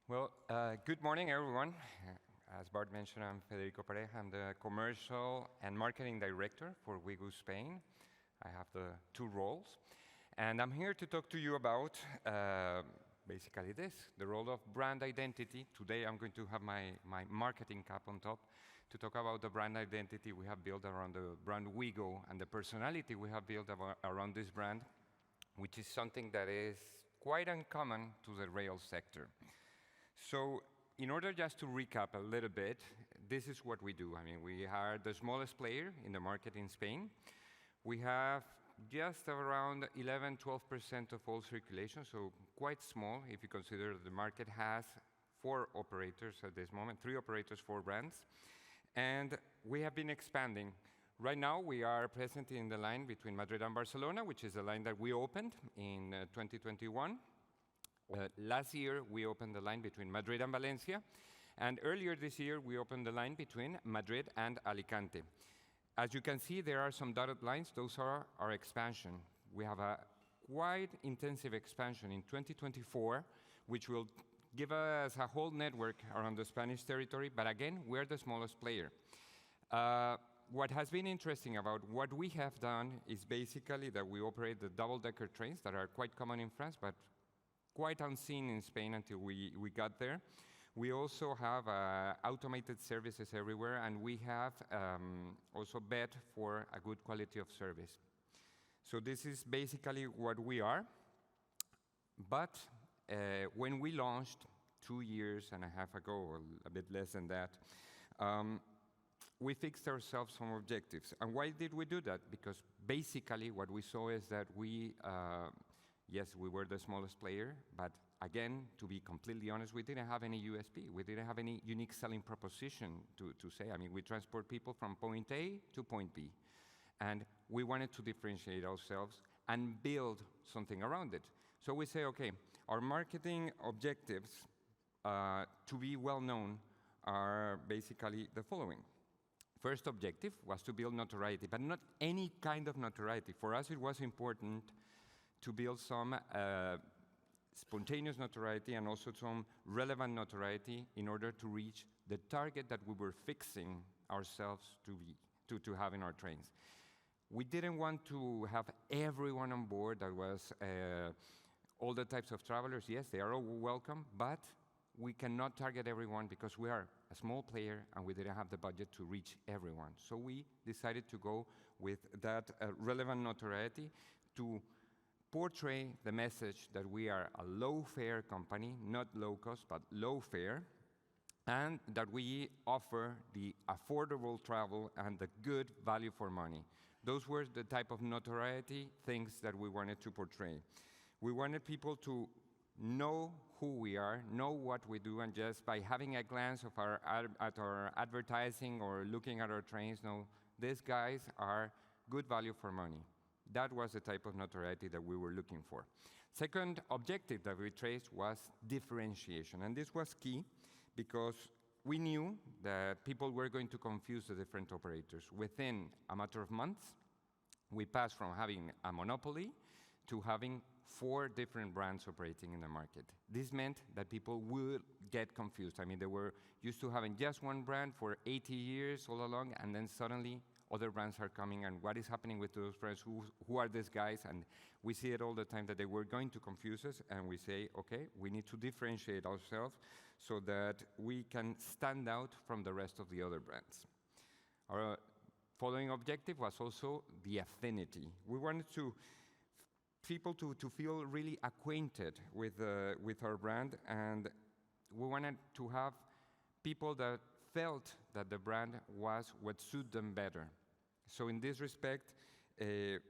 Good morning, everyone. As Bart mentioned, I'm Federico Pareja. I'm the Commercial and Marketing Director for Ouigo Spain. I have the two roles. And I'm here to talk to you about basically this, the role of brand identity. Today, I'm going to have my marketing cap on top to talk about the brand identity we have built around the brand Ouigo and the personality we have built around this brand, which is something that is quite uncommon to the rail sector. So in order just to recap a little bit, this is what we do. I mean, we are the smallest player in the market in Spain. We have just around 11, 12% of all circulation, so quite small if you consider the market has 4 operators at this moment, 3 operators, 4 brands. And we have been expanding. Right now, we are present in the line between Madrid and Barcelona, which is a line that we opened in 2021. Last year, we opened the line between Madrid and Valencia, and earlier this year, we opened the line between Madrid and Alicante. As you can see, there are some dotted lines. Those are our expansion. We have a quite intensive expansion in 2024, which will give us a whole network around the Spanish territory, but again, we're the smallest player. What has been interesting about what we have done is basically that we operate the double-decker trains that are quite common in France, but quite unseen in Spain until we got there. We also have automated services everywhere, and we have also bet for a good quality of service. So this is basically what we are. But when we launched 2.5 years ago, or a bit less than that, we fixed ourselves some objectives. And why did we do that? Because basically what we saw is that yes, we were the smallest player, but again, to be completely honest, we didn't have any USP. We didn't have any unique selling proposition to say. I mean, we transport people from point A to point B. And we wanted to differentiate ourselves and build something around it. So we say, okay, our marketing objectives to be well known are basically the following. First objective was to build notoriety, but not any kind of notoriety. For us, it was important to build some spontaneous notoriety and also some relevant notoriety in order to reach the target that we were fixing ourselves to have in our trains. We didn't want to have everyone on board that was all the types of travelers. Yes, they are all welcome, but we cannot target everyone because we are a small player and we didn't have the budget to reach everyone. So we decided to go with that relevant notoriety to portray the message that we are a low-fare company, not low-cost, but low-fare, and that we offer the affordable travel and the good value for money. Those were the type of notoriety things that we wanted to portray. We wanted people to know who we are, know what we do, and just by having a glance at our advertising or looking at our trains, know these guys are good value for money. That was the type of notoriety that we were looking for. Second objective that we traced was differentiation. And this was key because we knew that people were going to confuse the different operators. Within a matter of months, we passed from having a monopoly to having 4 different brands operating in the market. This meant that people would get confused. I mean, they were used to having just one brand for 80 years all along, and then suddenly other brands are coming, and what is happening with those brands? Who are these guys? And we see it all the time that they were going to confuse us, and we say, okay, we need to differentiate ourselves so that we can stand out from the rest of the other brands. Our following objective was also the affinity. We wanted people to feel really acquainted with our brand, and we wanted to have people that felt that the brand was what suited them better. So in this respect,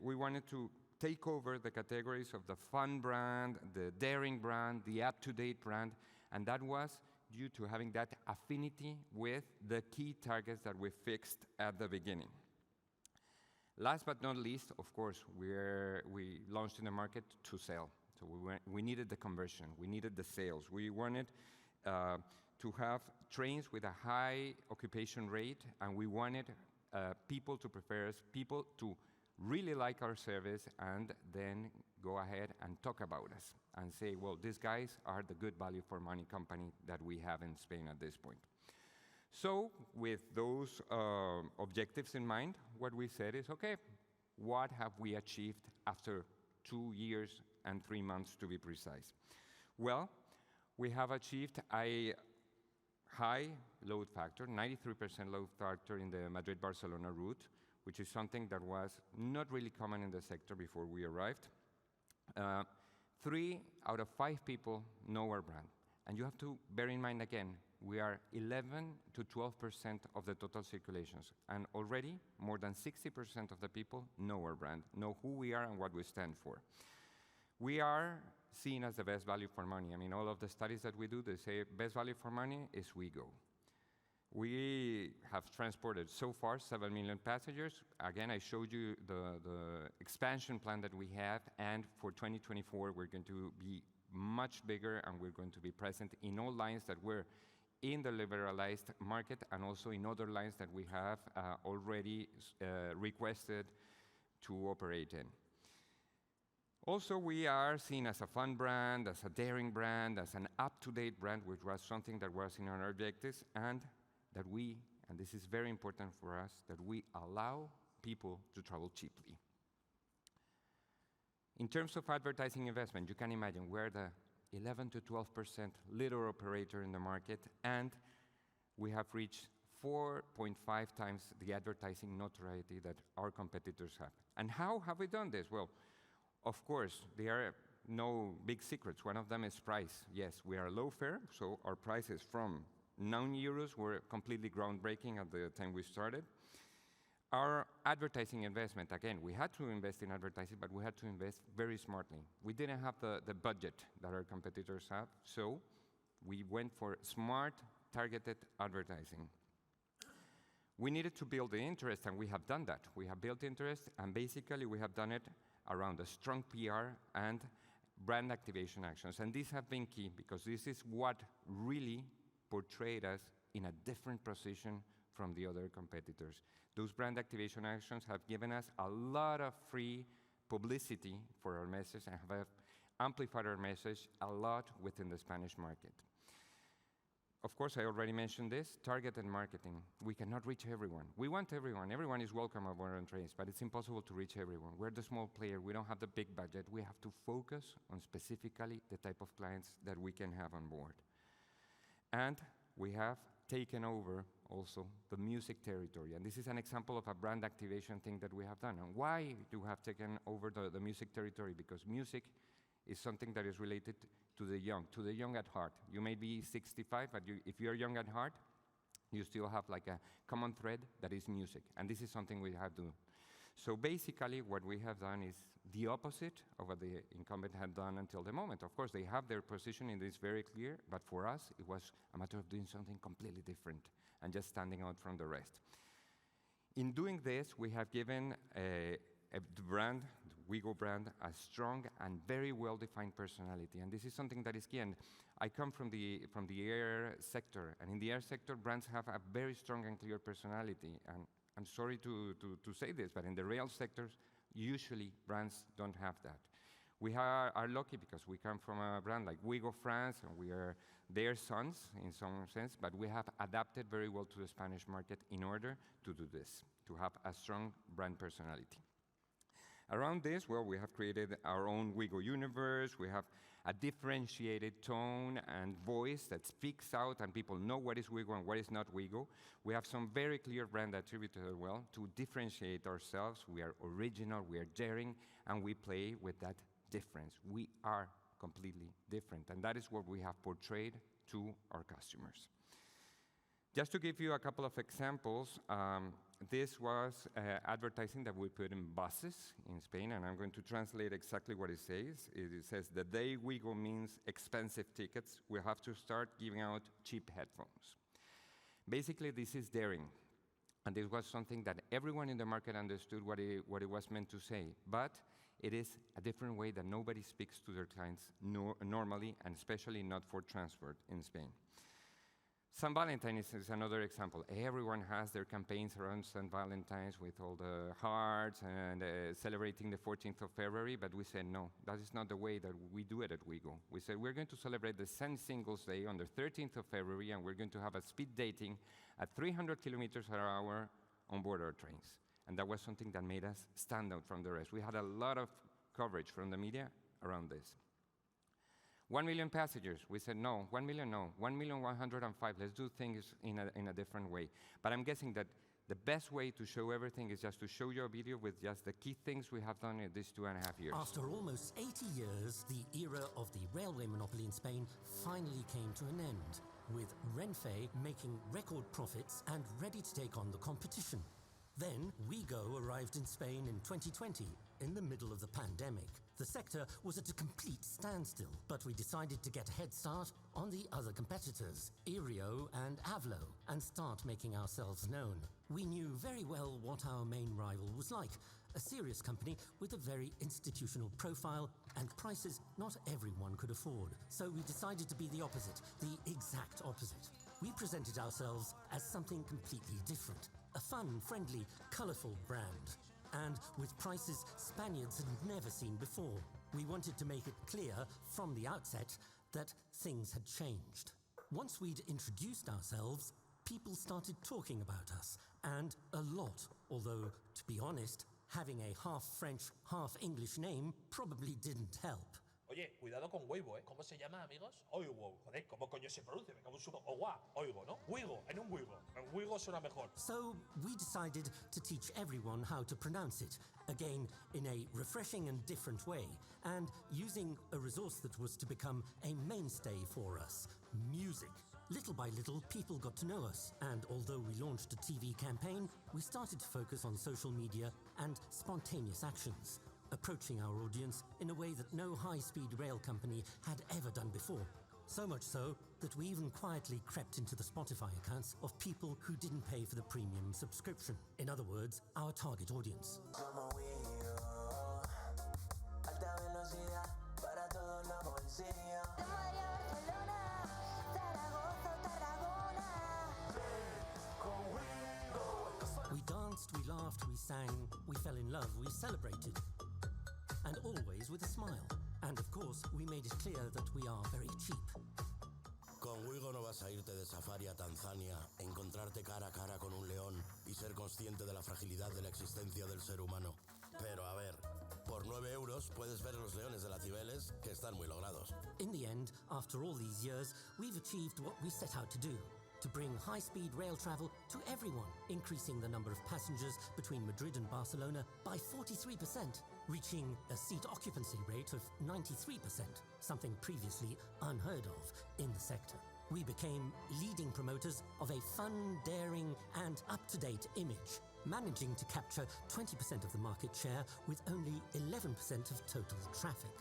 we wanted to take over the categories of the fun brand, the daring brand, the up-to-date brand, and that was due to having that affinity with the key targets that we fixed at the beginning. Last but not least, of course, we launched in the market to sell. So we needed the conversion, we needed the sales. We wanted to have trains with a high occupation rate, and we wanted people to prefer us, people to really like our service, and then go ahead and talk about us and say, well, these guys are the good value for money company that we have in Spain at this point. So with those objectives in mind, what we said is, okay, what have we achieved after 2 years and 3 months to be precise? Well, we have achieved a high load factor, 93% load factor in the Madrid-Barcelona route, which is something that was not really common in the sector before we arrived. 3 out of 5 people know our brand. And you have to bear in mind again, we are 11 to 12% of the total circulations. And already more than 60% of the people know our brand, know who we are and what we stand for. We are seen as the best value for money. I mean, all of the studies that we do, they say best value for money is Ouigo. We have transported so far 7 million passengers. Again, I showed you the expansion plan that we have, and for 2024, we're going to be much bigger, and we're going to be present in all lines that were in the liberalized market, and also in other lines that we have already requested to operate in. Also, we are seen as a fun brand, as a daring brand, as an up-to-date brand, which was something that was in our objectives, and that we, and this is very important for us, that we allow people to travel cheaply. In terms of advertising investment, you can imagine we're the 11 to 12% leader operator in the market, and we have reached 4.5 times the advertising notoriety that our competitors have. And how have we done this? Well, of course, there are no big secrets. One of them is price. Yes, we are low fare, so our prices from €9 were completely groundbreaking at the time we started. Our advertising investment, again, we had to invest in advertising, but we had to invest very smartly. We didn't have the budget that our competitors have, so we went for smart, targeted advertising. We needed to build the interest, and we have done that. We have built interest, and basically we have done it around a strong PR and brand activation actions. And these have been key, because this is what really portrayed us in a different position from the other competitors. Those brand activation actions have given us a lot of free publicity for our message and have amplified our message a lot within the Spanish market. Of course, I already mentioned this, targeted marketing. We cannot reach everyone. We want everyone. Everyone is welcome on our trains, but it's impossible to reach everyone. We're the small player. We don't have the big budget. We have to focus on specifically the type of clients that we can have on board. And we have taken over also the music territory. And this is an example of a brand activation thing that we have done. And why do we have taken over the music territory? Because music is something that is related to the young at heart. You may be 65, but if you're young at heart, you still have like a common thread that is music. And this is something we have to do. So basically, what we have done is the opposite of what the incumbent had done until the moment. Of course, they have their positioning is very clear, but for us, it was a matter of doing something completely different and just standing out from the rest. In doing this, we have given the brand, the Ouigo brand, a strong and very well-defined personality. And this is something that is key. And I come from the air sector. And in the air sector, brands have a very strong and clear personality. And I'm sorry to say this, but in the rail sectors, usually brands don't have that. We are lucky because we come from a brand like Ouigo France, and we are their sons in some sense, but we have adapted very well to the Spanish market in order to do this, to have a strong brand personality. Around this, well, we have created our own Ouigo universe. We have a differentiated tone and voice that speaks out, and people know what is Ouigo and what is not Ouigo. We have some very clear brand attributes as well to differentiate ourselves. We are original, we are daring, and we play with that difference. We are completely different, and that is what we have portrayed to our customers. Just to give you a couple of examples, this was advertising that we put in buses in Spain, and I'm going to translate exactly what it says. It says, the day Ouigo means expensive tickets, we have to start giving out cheap headphones. Basically, this is daring, and this was something that everyone in the market understood what it was meant to say, but it is a different way that nobody speaks to their clients normally, and especially not for transport in Spain. St. Valentine's is another example. Everyone has their campaigns around St. Valentine's with all the hearts and celebrating the 14th of February, but we said no, that is not the way that we do it at Ouigo. We said we're going to celebrate the St. Singles Day on the 13th of February, and we're going to have a speed dating at 300 kilometers per hour on board our trains. And that was something that made us stand out from the rest. We had a lot of coverage from the media around this. 1 million passengers. We said no, 1 million no, 1,105,000. Let's do things in a different way. But I'm guessing that the best way to show everything is just to show you a video with just the key things we have done in these 2.5 years. After almost 80 years, the era of the railway monopoly in Spain finally came to an end, with Renfe making record profits and ready to take on the competition. Then Ouigo arrived in Spain in 2020, in the middle of the pandemic. The sector was at a complete standstill, but we decided to get a head start on the other competitors, Irio and Avlo, and start making ourselves known. We knew very well what our main rival was like, a serious company with a very institutional profile and prices not everyone could afford. So we decided to be the opposite, the exact opposite. We presented ourselves as something completely different, a fun, friendly, colourful brand. And with prices Spaniards had never seen before. We wanted to make it clear from the outset that things had changed. Once we'd introduced ourselves, people started talking about us, and a lot, although, to be honest, having a half-French, half-English name probably didn't help. Oye, cuidado con Ouigo, ¿eh? ¿Cómo se llama, amigos? Ouigo. Joder, ¿cómo coño se pronuncia? Me cago en su... Ouigo, ¿no? Ouigo, en un Ouigo. En Ouigo suena mejor. So we decided to teach everyone how to pronounce it, again in a refreshing and different way, and using a resource that was to become a mainstay for us, music. Little by little, people got to know us, and although we launched a TV campaign, we started to focus on social media and spontaneous actions, approaching our audience in a way that no high-speed rail company had ever done before. So much so that we even quietly crept into the Spotify accounts of people who didn't pay for the premium subscription. In other words, our target audience. We danced, we laughed, we sang, we fell in love, we celebrated. And always with a smile. And of course, we made it clear that we are very cheap. Con Ouigo no vas a irte de safari a Tanzania, encontrarte cara a cara con un león y ser consciente de la fragilidad de la existencia del ser humano. Pero a ver, por 9 euros puedes ver los leones de las Cibeles, que están muy logrados. In the end, after all these years, we've achieved what we set out to do. To bring high-speed rail travel to everyone, increasing the number of passengers between Madrid and Barcelona by 43%, reaching a seat occupancy rate of 93%, something previously unheard of in the sector. We became leading promoters of a fun, daring, and up-to-date image, managing to capture 20% of the market share with only 11% of total traffic.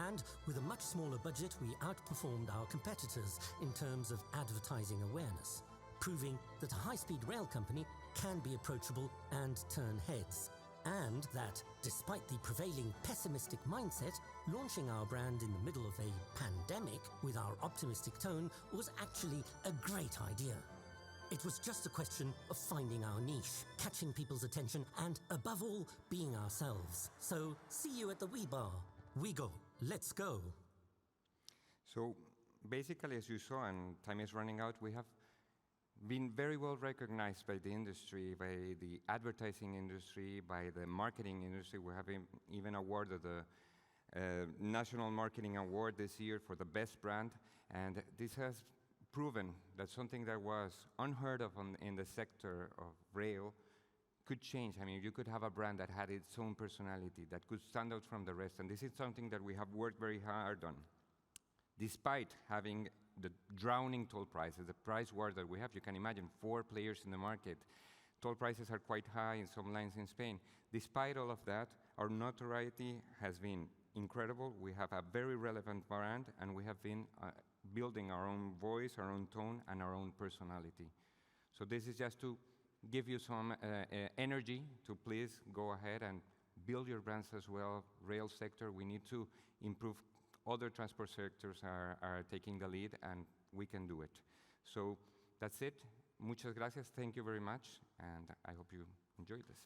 And with a much smaller budget, we outperformed our competitors in terms of advertising awareness, proving that a high-speed rail company can be approachable and turn heads. And that, despite the prevailing pessimistic mindset, launching our brand in the middle of a pandemic with our optimistic tone was actually a great idea. It was just a question of finding our niche, catching people's attention, and above all, being ourselves. So, see you at the Wee Bar. Ouigo, let's go. So basically, as you saw, and time is running out, we have been very well recognized by the industry, by the advertising industry, by the marketing industry. We have been even awarded the National Marketing Award this year for the best brand, and this has proven that something that was unheard of in the sector of rail could change. I mean, you could have a brand that had its own personality, that could stand out from the rest, and this is something that we have worked very hard on. Despite having the drowning toll prices, the price war that we have, you can imagine 4 players in the market. Toll prices are quite high in some lines in Spain. Despite all of that, our notoriety has been incredible. We have a very relevant brand, and we have been building our own voice, our own tone, and our own personality. So this is just to give you some energy to please go ahead and build your brands as well. Rail sector, we need to improve. Other transport sectors are taking the lead, and we can do it. So that's it. Muchas gracias. Thank you very much. And I hope you enjoyed this.